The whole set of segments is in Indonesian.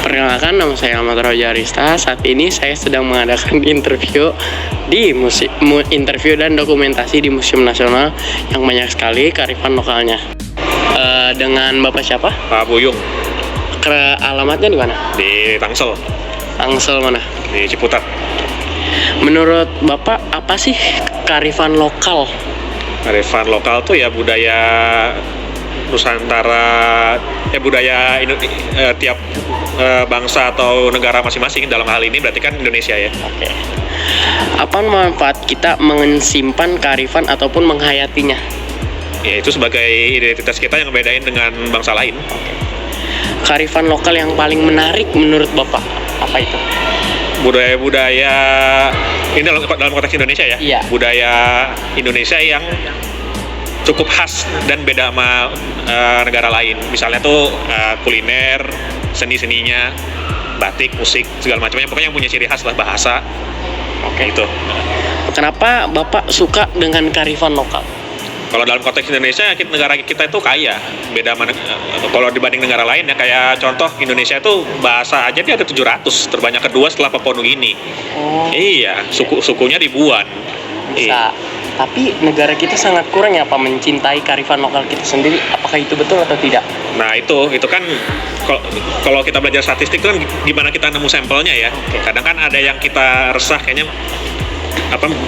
Perkenalkan, nama saya Ahmad Roja Arista. Saat ini saya sedang mengadakan interview dan dokumentasi di Museum Nasional yang banyak sekali kearifan lokalnya. Dengan Bapak siapa? Pak Buyung. Alamatnya di mana? Di Tangsel. Tangsel mana? Di Ciputat. Menurut Bapak apa sih kearifan lokal? Kearifan lokal tuh ya budaya Nusantara, budaya tiap bangsa atau negara masing-masing. Dalam hal ini berarti kan Indonesia ya. Oke. Apa manfaat kita menyimpan kearifan ataupun menghayatinya? Ya itu sebagai identitas kita yang bedain dengan bangsa lain. Kearifan lokal yang paling menarik menurut Bapak apa itu? Budaya-budaya ini dalam konteks Indonesia ya. Iya. Budaya Indonesia yang cukup khas dan beda sama negara lain. Misalnya tuh kuliner, seni-seninya, batik, musik, segala macamnya. Pokoknya yang punya ciri khas lah, bahasa. Oke, itu. Kenapa Bapak suka dengan kearifan lokal? Kalau dalam konteks Indonesia, negara kita itu kaya. Beda mana, kalau dibanding negara lain ya, kayak contoh Indonesia itu bahasa aja dia ada 700, terbanyak kedua setelah Papua Nugini. Oh. Iya, sukunya ribuan. Bisa. Tapi negara kita sangat kurang ya Pak mencintai kearifan lokal kita sendiri. Apakah itu betul atau tidak? Nah itu kan kalau kita belajar statistik itu kan gimana kita nemu sampelnya ya. Kadang kan ada yang kita resah kayaknya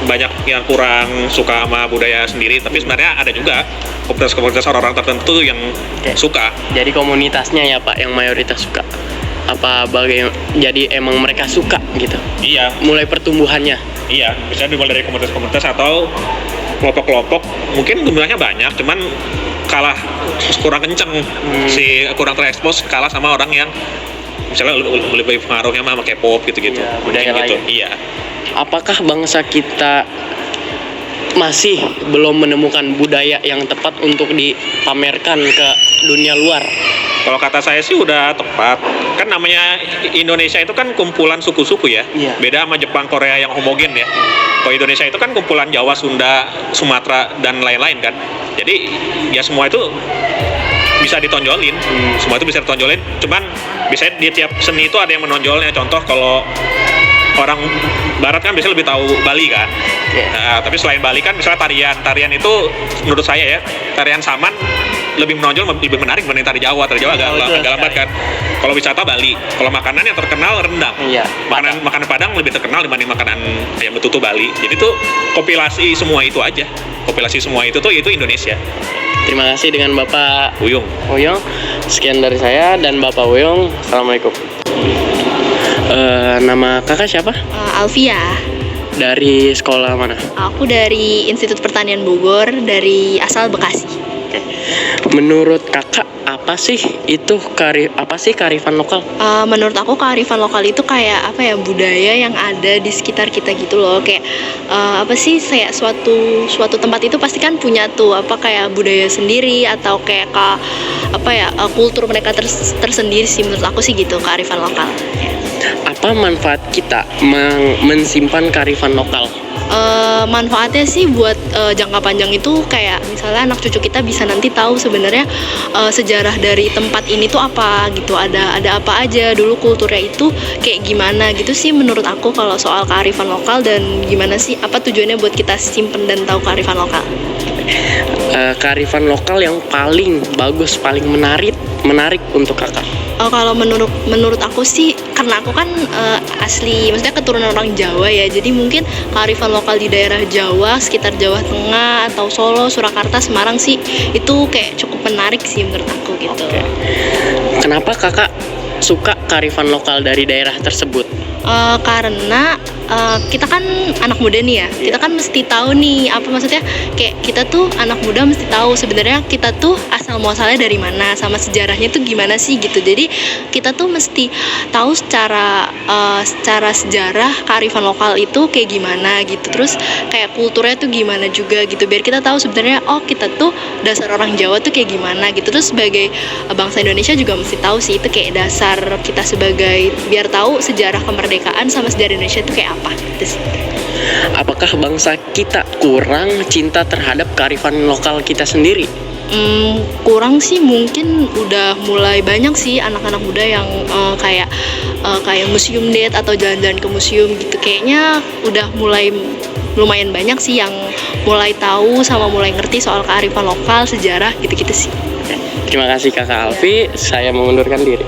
banyak yang kurang suka sama budaya sendiri, tapi sebenarnya ada juga komunitas orang-orang tertentu yang suka. Jadi komunitasnya ya Pak yang mayoritas suka. Jadi emang mereka suka gitu? Iya. Mulai pertumbuhannya? Iya, bisa dimulai dari komunitas-komunitas atau kelompok-kelompok. Mungkin jumlahnya banyak, cuman kurang kenceng, kurang terekspos, kalah sama orang yang misalnya lebih pengaruhnya sama K-pop gitu-gitu. Ya, budaya lain. Gitu. Iya. Apakah bangsa kita masih belum menemukan budaya yang tepat untuk dipamerkan ke dunia luar? Kalau kata saya sih udah tepat. Kan namanya Indonesia itu kan kumpulan suku-suku ya. Iya. Beda sama Jepang, Korea yang homogen ya. Kalau Indonesia itu kan kumpulan Jawa, Sunda, Sumatera, dan lain-lain kan. Jadi ya semua itu bisa ditonjolin. Semua itu bisa ditonjolin. Cuman biasanya di tiap seni itu ada yang menonjolnya. Contoh kalau orang barat kan biasanya lebih tahu Bali kan. Nah, tapi selain Bali kan misalnya tarian itu menurut saya ya, tarian Saman lebih menonjol, lebih menarik dibanding tari Jawa agak lambat kan. Kalau wisata Bali, kalau makanan yang terkenal rendang. Iya. Makanan Padang lebih terkenal dibanding makanan ayam betutu Bali. Jadi tuh kompilasi semua itu aja. Kompilasi semua itu Indonesia. Terima kasih dengan Bapak Uyung. Sekian dari saya dan Bapak Uyung. Assalamualaikum. Nama kakak siapa? Alfia. Dari sekolah mana? Aku dari Institut Pertanian Bogor, dari asal Bekasi. Oke. Menurut kakak apa sih kearifan lokal? Menurut aku kearifan lokal itu kayak budaya yang ada di sekitar kita gitu loh. Kayak kayak suatu tempat itu pasti kan punya tuh kayak budaya sendiri atau kayak kultur mereka tersendiri sih, menurut aku sih gitu kearifan lokal. Apa manfaat kita mensimpan kearifan lokal? manfaatnya sih buat jangka panjang itu kayak misalnya anak cucu kita bisa nanti tahu sebenarnya sejarah dari tempat ini tuh apa gitu, ada apa aja dulu, kulturnya itu kayak gimana gitu sih menurut aku kalau soal kearifan lokal, dan gimana sih apa tujuannya buat kita simpen dan tahu kearifan lokal. Kearifan lokal yang paling bagus, paling menarik untuk kakak? Kalau menurut aku sih, karena aku kan asli, maksudnya keturunan orang Jawa ya, jadi mungkin kearifan lokal di daerah Jawa, sekitar Jawa Tengah atau Solo, Surakarta, Semarang sih itu kayak cukup menarik sih menurut aku gitu. Oke. Kenapa kakak suka kearifan lokal dari daerah tersebut? Karena kita kan anak muda nih ya, kita kan mesti tahu nih, apa maksudnya, kayak kita tuh anak muda mesti tahu sebenarnya kita tuh asal muasalnya dari mana, sama sejarahnya tuh gimana sih gitu. Jadi kita tuh mesti tahu secara sejarah kearifan lokal itu kayak gimana gitu, terus kayak kulturnya tuh gimana juga gitu, biar kita tahu sebenarnya oh kita tuh dasar orang Jawa tuh kayak gimana gitu. Terus sebagai bangsa Indonesia juga mesti tahu sih itu kayak dasar kita sebagai, biar tahu sejarah kemerdekaan sama sejarah Indonesia itu kayak apa gitu sih. Apakah bangsa kita kurang cinta terhadap kearifan lokal kita sendiri? Kurang sih, mungkin udah mulai banyak sih anak-anak muda yang kayak museum date atau jalan-jalan ke museum gitu, kayaknya udah mulai lumayan banyak sih yang mulai tahu sama mulai ngerti soal kearifan lokal, sejarah gitu-gitu sih. Terima kasih kakak Alfi, saya mengundurkan diri.